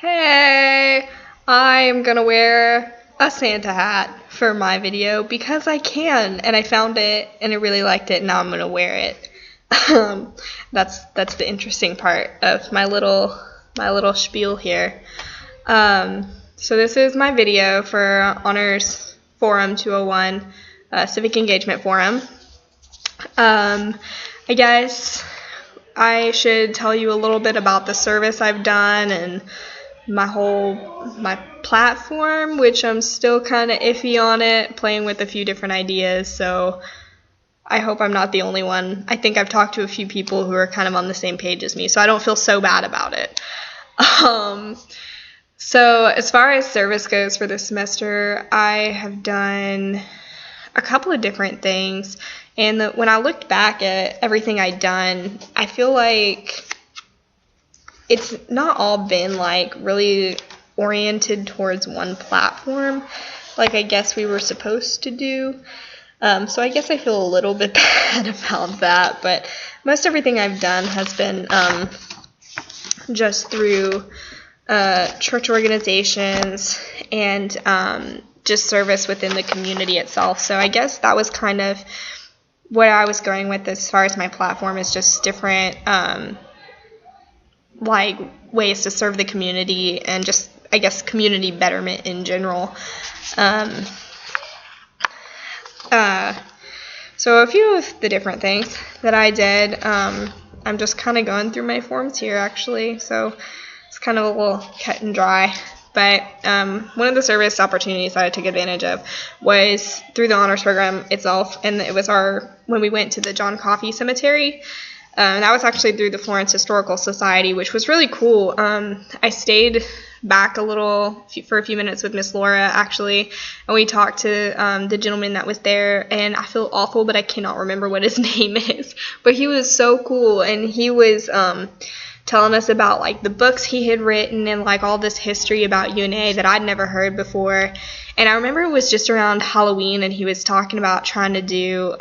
Hey, I am gonna wear a Santa hat for my video because I can, and I found it and I really liked it, and now I'm gonna wear it. That's the interesting part of my little spiel here. So this is my video for Honors Forum 201, Civic Engagement Forum. I guess I should tell you a little bit about the service I've done and my platform, which I'm still kind of iffy on it, playing with a few different ideas, so I hope I'm not the only one. I think I've talked to a few people who are kind of on the same page as me, so I don't feel so bad about it. So as far as service goes for this semester, I have done a couple of different things, and when I looked back at everything I'd done, I feel like it's not all been like really oriented towards one platform like I guess we were supposed to do. So I guess I feel a little bit bad about that, but most everything I've done has been just through church organizations and just service within the community itself. So I guess that was kind of what I was going with as far as my platform, is just different like ways to serve the community and just, I guess, community betterment in general. So a few of the different things that I did, I'm just kind of going through my forms here actually, so it's kind of a little cut and dry. But one of the service opportunities that I took advantage of was through the honors program itself, and it was when we went to the John Coffey Cemetery. That was actually through the Florence Historical Society, which was really cool. I stayed back for a few minutes with Miss Laura, actually, and we talked to the gentleman that was there, and I feel awful, but I cannot remember what his name is. But he was so cool, and he was telling us about like the books he had written and like all this history about UNA that I'd never heard before. And I remember it was just around Halloween, and he was talking about trying to do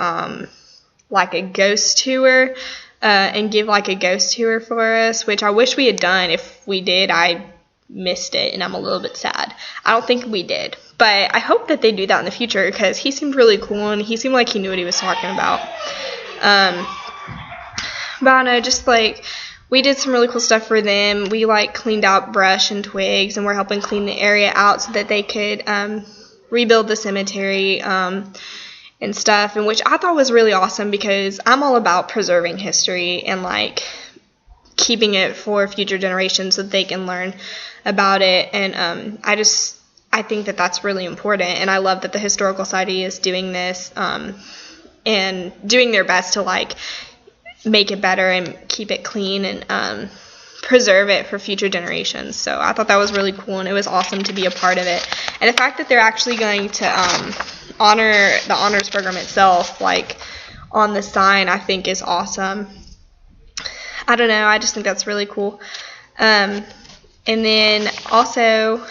like a ghost tour. And give like a ghost tour for us, which I wish we had done. If we did, I missed it, and I'm a little bit sad. I don't think we did, but I hope that they do that in the future, because he seemed really cool, and he seemed like he knew what he was talking about. But I don't know, just like we did some really cool stuff for them. We like cleaned out brush and twigs, and we're helping clean the area out so that they could rebuild the cemetery and stuff, and which I thought was really awesome, because I'm all about preserving history and like keeping it for future generations so that they can learn about it. And I think that that's really important, and I love that the Historical Society is doing this and doing their best to like make it better and keep it clean and preserve it for future generations. So I thought that was really cool, and it was awesome to be a part of it. And the fact that they're actually going to honor the honors program itself, like on the sign, I think is awesome. I don't know, I just think that's really cool. And then also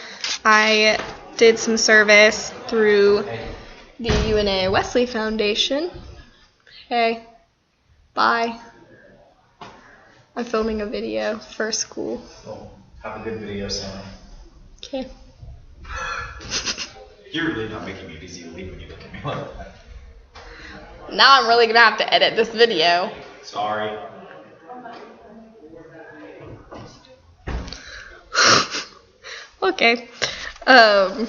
I did some service through the UNA Wesley Foundation. Hey, bye. I'm filming a video for school. Well, have a good video, Sam. Okay. You're really not making it easy to leave when you look at me like that. Now I'm really gonna have to edit this video. Sorry. Okay. So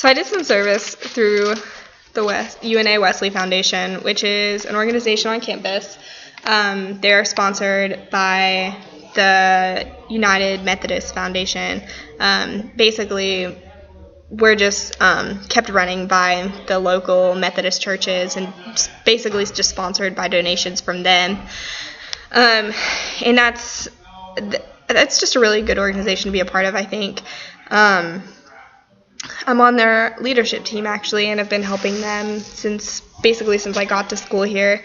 I did some service through the UNA Wesley Foundation, which is an organization on campus. They're sponsored by the United Methodist Foundation. Basically, we're just kept running by the local Methodist churches, and basically it's just sponsored by donations from them. And that's just a really good organization to be a part of, I think. I'm on their leadership team, actually, and have been helping them since I got to school here.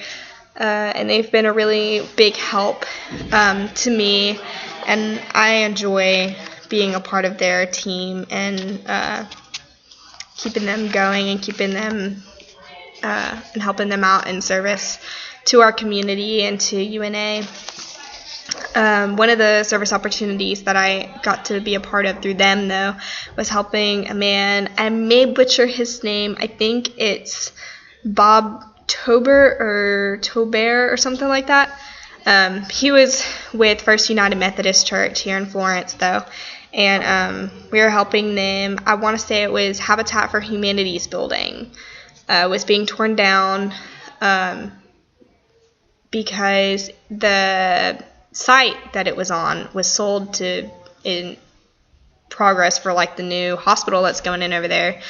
And they've been a really big help to me, and I enjoy being a part of their team and keeping them going and keeping them and helping them out in service to our community and to UNA. One of the service opportunities that I got to be a part of through them, though, was helping a man. I may butcher his name. I think it's Bob Tober or something like that. He was with First United Methodist Church here in Florence, though, and we were helping them. I want to say it was Habitat for Humanity's building was being torn down because the site that it was on was sold to in progress for like the new hospital that's going in over there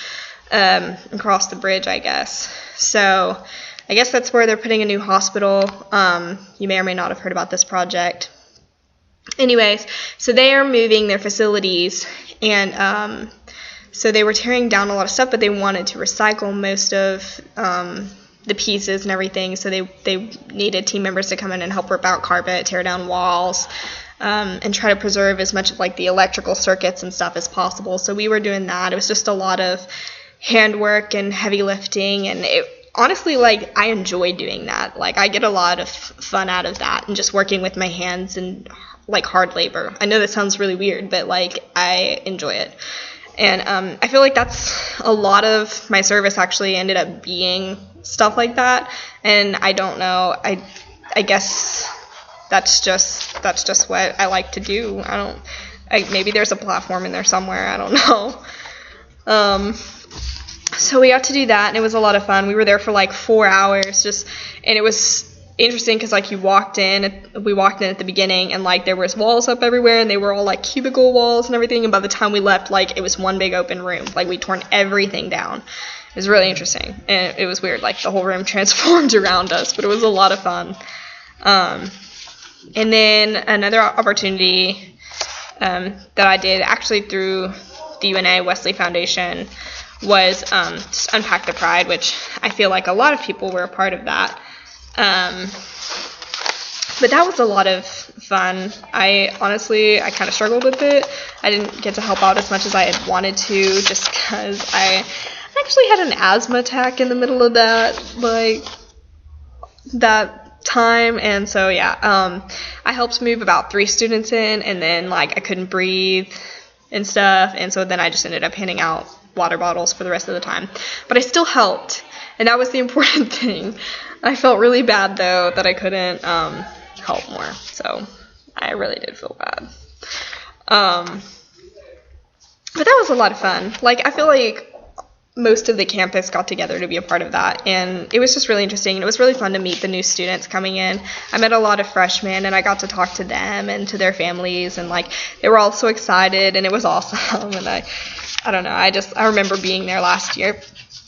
across the bridge, I guess. So I guess that's where they're putting a new hospital. You may or may not have heard about this project. Anyways, so they are moving their facilities, and so they were tearing down a lot of stuff, but they wanted to recycle most of the pieces and everything, so they needed team members to come in and help rip out carpet, tear down walls, and try to preserve as much of like the electrical circuits and stuff as possible. So we were doing that. It was just a lot of handwork and heavy lifting, and it honestly, like, I enjoy doing that. Like, I get a lot of fun out of that and just working with my hands and like hard labor. I know that sounds really weird, but like I enjoy it. And I feel like that's a lot of my service actually ended up being stuff like that. And I don't know, I guess that's just what I like to do. Maybe there's a platform in there somewhere, I don't know. So we got to do that, and it was a lot of fun. We were there for like 4 hours, and it was interesting because like we walked in at the beginning, and like there was walls up everywhere, and they were all like cubicle walls and everything, and by the time we left, like it was one big open room. Like we'd torn everything down. It was really interesting, and it was weird, like the whole room transformed around us, but it was a lot of fun. And then another opportunity that I did actually through the UNA Wesley Foundation was just Unpack the Pride, which I feel like a lot of people were a part of that. But that was a lot of fun. I kind of struggled with it. I didn't get to help out as much as I had wanted to, just because I actually had an asthma attack in the middle of that time, and so yeah, I helped move about 3 students in, and then like I couldn't breathe and stuff, and so then I just ended up handing out water bottles for the rest of the time. But I still helped, and that was the important thing. I felt really bad though that I couldn't help more, so I really did feel bad. But that was a lot of fun. Like I feel like most of the campus got together to be a part of that, and it was just really interesting, and it was really fun to meet the new students coming in. I met a lot of freshmen, and I got to talk to them and to their families, and like they were all so excited, and it was awesome. And I don't know, I remember being there last year,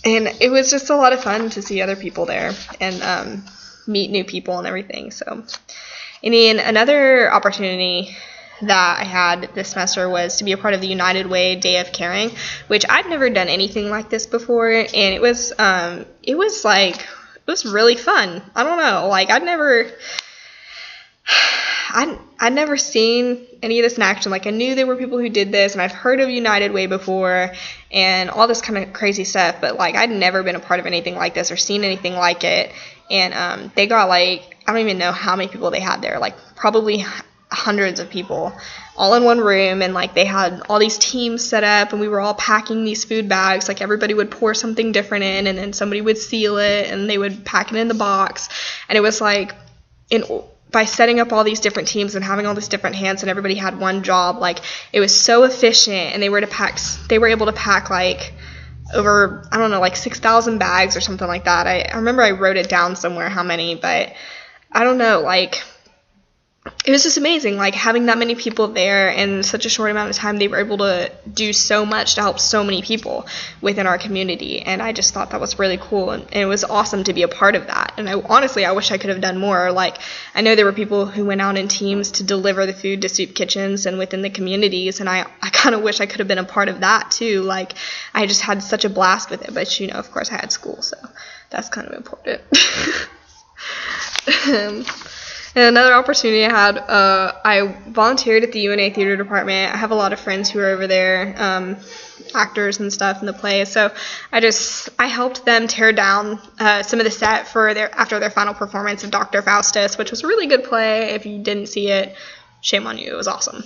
and it was just a lot of fun to see other people there and meet new people and everything. So, and then another opportunity that I had this semester was to be a part of the United Way Day of Caring, which I'd never done anything like this before, and it was really fun. I don't know, like I'd never seen any of this in action. Like I knew there were people who did this, and I've heard of United Way before and all this kind of crazy stuff, but like I'd never been a part of anything like this or seen anything like it. And they got like, I don't even know how many people they had there, like probably hundreds of people all in one room, and like they had all these teams set up, and we were all packing these food bags. Like everybody would pour something different in, and then somebody would seal it, and they would pack it in the box. And it was like by setting up all these different teams and having all these different hands, and everybody had one job, like it was so efficient, and they were able to pack like over, I don't know, like 6,000 bags or something like that. I remember I wrote it down somewhere how many, but I don't know, like it was just amazing, like having that many people there in such a short amount of time. They were able to do so much to help so many people within our community, and I just thought that was really cool, and it was awesome to be a part of that. And I wish I could have done more. Like I know there were people who went out in teams to deliver the food to soup kitchens and within the communities, and I kind of wish I could have been a part of that too. Like I just had such a blast with it, but of course I had school, so that's kind of important. And another opportunity I had, I volunteered at the UNA Theater Department. I have a lot of friends who are over there, actors and stuff in the play. So I helped them tear down some of the set after their final performance of Dr. Faustus, which was a really good play. If you didn't see it, shame on you. It was awesome.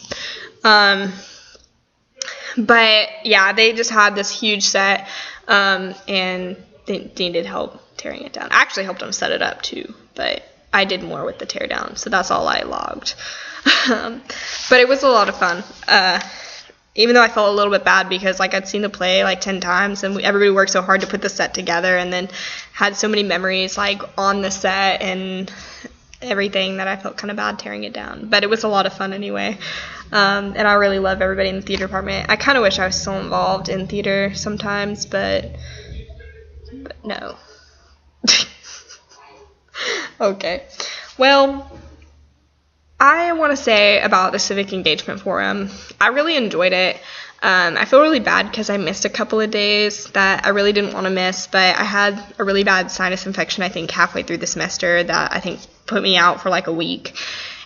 But yeah, they just had this huge set, and they needed help tearing it down. I actually helped them set it up too, but I did more with the tear down, so that's all I logged. But it was a lot of fun. Even though I felt a little bit bad because I'd seen the play 10 times, and everybody worked so hard to put the set together, and then had so many memories on the set and everything that I felt kind of bad tearing it down. But it was a lot of fun anyway. And I really love everybody in the theater department. I kind of wish I was still involved in theater sometimes, but no. Okay. Well, I want to say about the Civic Engagement Forum, I really enjoyed it. I feel really bad because I missed a couple of days that I really didn't want to miss, but I had a really bad sinus infection, I think, halfway through the semester that I think put me out for a week,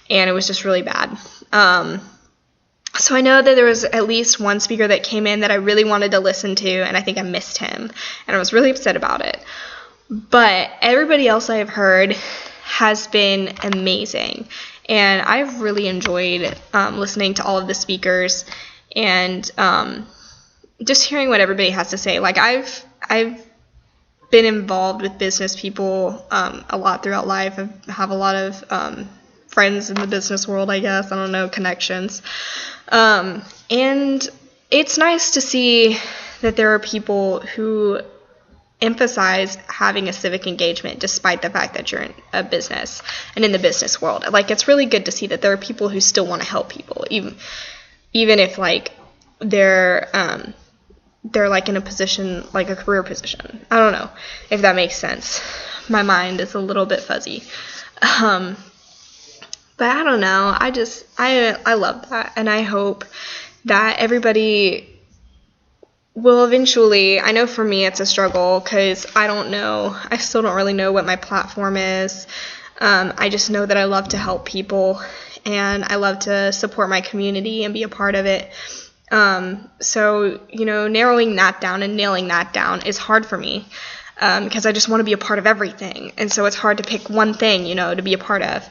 and it was just really bad. So I know that there was at least one speaker that came in that I really wanted to listen to, and I think I missed him, and I was really upset about it. But everybody else I've heard has been amazing, and I've really enjoyed listening to all of the speakers and just hearing what everybody has to say. I've been involved with business people a lot throughout life. I have a lot of friends in the business world, I guess. I don't know, connections. And it's nice to see that there are people who emphasize having a civic engagement despite the fact that you're in a business and in the business world. It's really good to see that there are people who still want to help people, even if they're in a position, a career position. I don't know if that makes sense. My mind is a little bit fuzzy. But I don't know. I love that, and I hope that everybody will eventually. I know for me it's a struggle because I don't know. I still don't really know what my platform is. I just know that I love to help people, and I love to support my community and be a part of it. So narrowing that down and nailing that down is hard for me because I just want to be a part of everything, and so it's hard to pick one thing, to be a part of.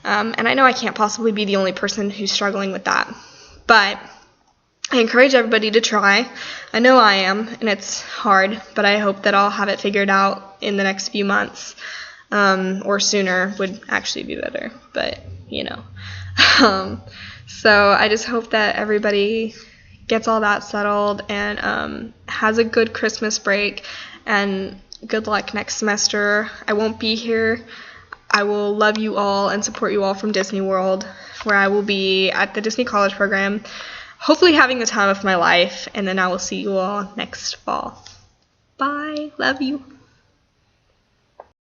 And I know I can't possibly be the only person who's struggling with that, but I encourage everybody to try. I know I am, and it's hard, but I hope that I'll have it figured out in the next few months, or sooner would actually be better, but so I just hope that everybody gets all that settled and has a good Christmas break, and good luck next semester. I won't be here. I will love you all and support you all from Disney World, where I will be at the Disney College program, hopefully having the time of my life, and then I will see you all next fall. Bye. Love you.